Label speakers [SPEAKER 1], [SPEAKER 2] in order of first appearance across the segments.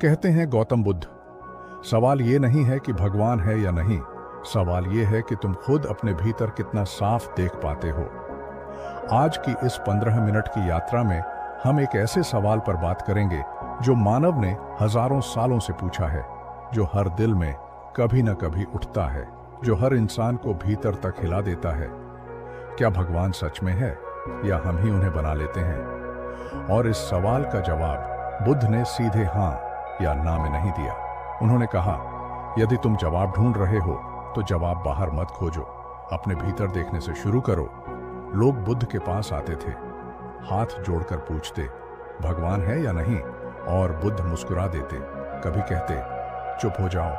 [SPEAKER 1] कहते हैं गौतम बुद्ध, सवाल ये नहीं है कि भगवान है या नहीं, सवाल ये है कि तुम खुद अपने भीतर कितना साफ देख पाते हो। आज की इस 15 मिनट की यात्रा में हम एक ऐसे सवाल पर बात करेंगे जो मानव ने हजारों सालों से पूछा है, जो हर दिल में कभी न कभी उठता है, जो हर इंसान को भीतर तक हिला देता है। क्या भगवान सच में है या हम ही उन्हें बना लेते हैं? और इस सवाल का जवाब बुद्ध ने सीधे हाँ या ना में नहीं दिया। उन्होंने कहा, यदि तुम जवाब ढूंढ रहे हो तो जवाब बाहर मत खोजो, अपने भीतर देखने से शुरू करो। लोग बुद्ध के पास आते थे, हाथ जोड़कर पूछते, भगवान है या नहीं, और बुद्ध मुस्कुरा देते। कभी कहते, चुप हो जाओ,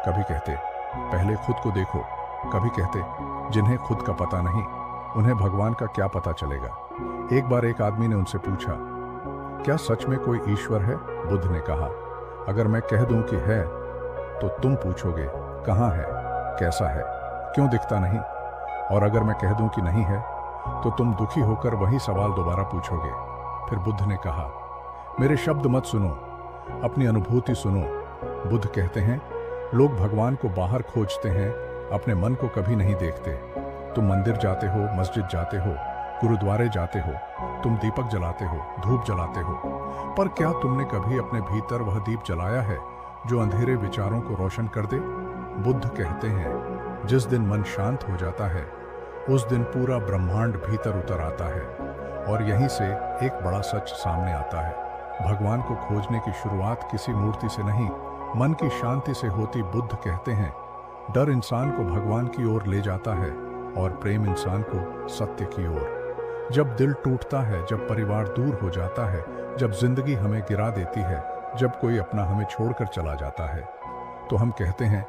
[SPEAKER 1] कभी कहते, पहले खुद को देखो, कभी कहते, जिन्हें खुद का पता नहीं उन्हें भगवान का क्या पता चलेगा। एक बार एक आदमी ने उनसे पूछा, क्या सच में कोई ईश्वर है? बुद्ध ने कहा, अगर मैं कह दूं कि है तो तुम पूछोगे कहाँ है, कैसा है, क्यों दिखता नहीं? और अगर मैं कह दूं कि नहीं है तो तुम दुखी होकर वही सवाल दोबारा पूछोगे। फिर बुद्ध ने कहा, मेरे शब्द मत सुनो, अपनी अनुभूति सुनो। बुद्ध कहते हैं, लोग भगवान को बाहर खोजते हैं, अपने मन को कभी नहीं देखते। तुम मंदिर जाते हो, मस्जिद जाते हो, गुरुद्वारे जाते हो, तुम दीपक जलाते हो, धूप जलाते हो, पर क्या तुमने कभी अपने भीतर वह दीप जलाया है जो अंधेरे विचारों को रोशन कर दे? बुद्ध कहते हैं, जिस दिन मन शांत हो जाता है उस दिन पूरा ब्रह्मांड भीतर उतर आता है। और यहीं से एक बड़ा सच सामने आता है, भगवान को खोजने की शुरुआत किसी मूर्ति से नहीं, मन की शांति से होती। बुद्ध कहते हैं, डर इंसान को भगवान की ओर ले जाता है और प्रेम इंसान को सत्य की ओर। जब दिल टूटता है, जब परिवार दूर हो जाता है, जब जिंदगी हमें गिरा देती है, जब कोई अपना हमें छोड़कर चला जाता है, तो हम कहते हैं,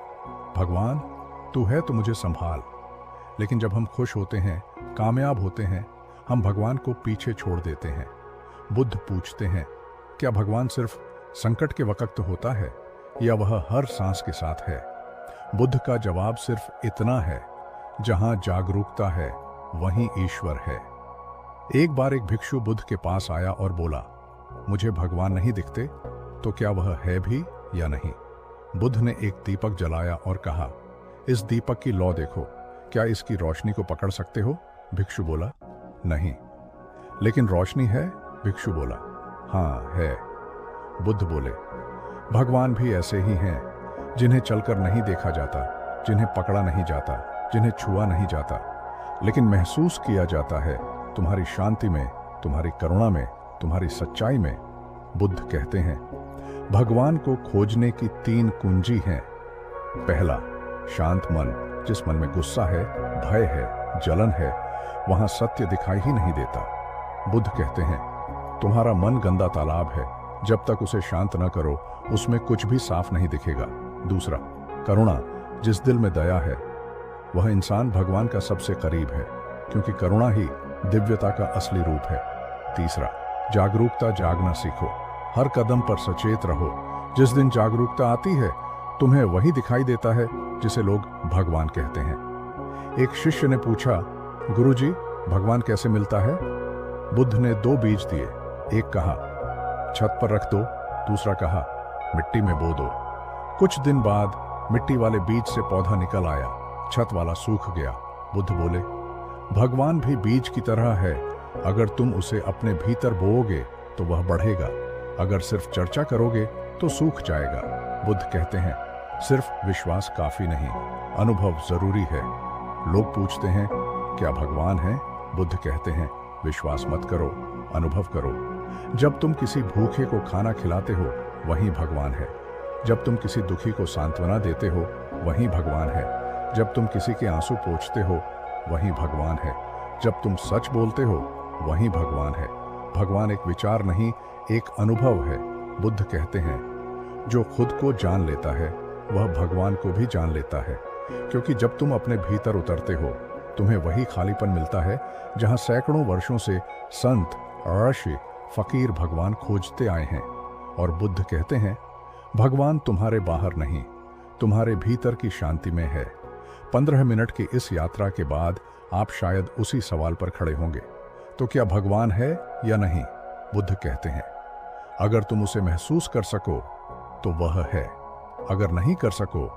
[SPEAKER 1] भगवान तू है तो मुझे संभाल। लेकिन जब हम खुश होते हैं, कामयाब होते हैं, हम भगवान को पीछे छोड़ देते हैं। बुद्ध पूछते हैं, क्या भगवान सिर्फ संकट के वक्त होता है या वह हर सांस के साथ है? बुद्ध का जवाब सिर्फ इतना है, जहां जागरूकता है वहीं ईश्वर है। एक बार एक भिक्षु बुद्ध के पास आया और बोला, मुझे भगवान नहीं दिखते, तो क्या वह है भी या नहीं? बुद्ध ने एक दीपक जलाया और कहा, इस दीपक की लौ देखो, क्या इसकी रोशनी को पकड़ सकते हो? भिक्षु बोला, नहीं। लेकिन रोशनी है? भिक्षु बोला, हाँ है। बुद्ध बोले, भगवान भी ऐसे ही हैं, जिन्हें चलकर नहीं देखा जाता, जिन्हें पकड़ा नहीं जाता, जिन्हें छुआ नहीं जाता, लेकिन महसूस किया जाता है तुम्हारी शांति में, तुम्हारी करुणा में, तुम्हारी सच्चाई में। बुद्ध कहते हैं, भगवान को खोजने की 3 कुंजी हैं। पहला, शांत मन। जिस मन में गुस्सा है, भय है, जलन है, वहां सत्य दिखाई ही नहीं देता। बुद्ध कहते हैं, तुम्हारा मन गंदा तालाब है, जब तक उसे शांत न करो उसमें कुछ भी साफ नहीं दिखेगा। दूसरा, करुणा। जिस दिल में दया है वह इंसान भगवान का सबसे करीब है, क्योंकि करुणा ही दिव्यता का असली रूप है। तीसरा, जागरूकता। जागना सीखो, हर कदम पर सचेत रहो। जिस दिन जागरूकता आती है तुम्हें वही दिखाई देता है जिसे लोग भगवान कहते हैं। एक शिष्य ने पूछा, गुरुजी भगवान कैसे मिलता है? बुद्ध ने 2 बीज दिए, एक कहा छत पर रख दो, दूसरा कहा मिट्टी में बो दो। कुछ दिन बाद मिट्टी वाले बीज से पौधा निकल आया, छत वाला सूख गया। बुद्ध बोले, भगवान भी बीज की तरह है, अगर तुम उसे अपने भीतर बोओगे तो वह बढ़ेगा, अगर सिर्फ चर्चा करोगे तो सूख जाएगा। बुद्ध कहते हैं, सिर्फ विश्वास काफी नहीं, अनुभव जरूरी है। लोग पूछते हैं, क्या भगवान है? बुद्ध कहते हैं, विश्वास मत करो, अनुभव करो। जब तुम किसी भूखे को खाना खिलाते हो वहीं भगवान है। जब तुम किसी दुखी को सांत्वना देते हो वहीं भगवान है। जब तुम किसी के आंसू पोंछते हो वहीं भगवान है। जब तुम सच बोलते हो वहीं भगवान है। भगवान एक विचार नहीं, एक अनुभव है। बुद्ध कहते हैं, जो खुद को जान लेता है वह भगवान को भी जान लेता है, क्योंकि जब तुम अपने भीतर उतरते हो तुम्हें वही खालीपन मिलता है जहां सैकड़ों वर्षों से संत, ऋषि, फकीर भगवान खोजते आए हैं। और बुद्ध कहते हैं, भगवान तुम्हारे बाहर नहीं, तुम्हारे भीतर की शांति में है। 15 मिनट की इस यात्रा के बाद आप शायद उसी सवाल पर खड़े होंगे, तो क्या भगवान है या नहीं? बुद्ध कहते हैं, अगर तुम उसे महसूस कर सको तो वह है। अगर नहीं कर सको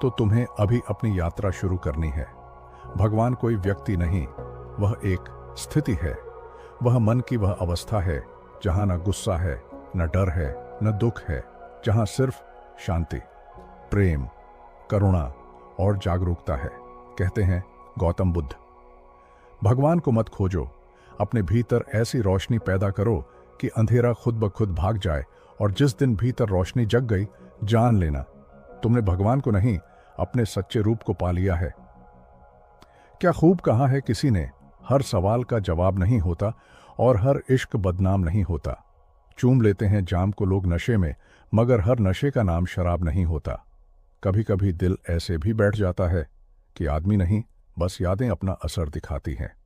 [SPEAKER 1] तो तुम्हें अभी अपनी यात्रा शुरू करनी है। भगवान कोई व्यक्ति नहीं, वह एक स्थिति है। वह मन की वह अवस्था है जहां न गुस्सा है, न डर है, न दुख है, जहां सिर्फ शांति, प्रेम, करुणा और जागरूकता है। कहते हैं गौतम बुद्ध। भगवान को मत खोजो, अपने भीतर ऐसी रोशनी पैदा करो कि अंधेरा खुद ब खुद भाग जाए। और जिस दिन भीतर रोशनी जग गई, जान लेना तुमने भगवान को नहीं, अपने सच्चे रूप को पा लिया है। क्या खूब कहा है किसी ने, हर सवाल का जवाब नहीं होता और हर इश्क बदनाम नहीं होता। चूम लेते हैं जाम को लोग नशे में, मगर हर नशे का नाम शराब नहीं होता। कभी कभी दिल ऐसे भी बैठ जाता है कि आदमी नहीं, बस यादें अपना असर दिखाती हैं।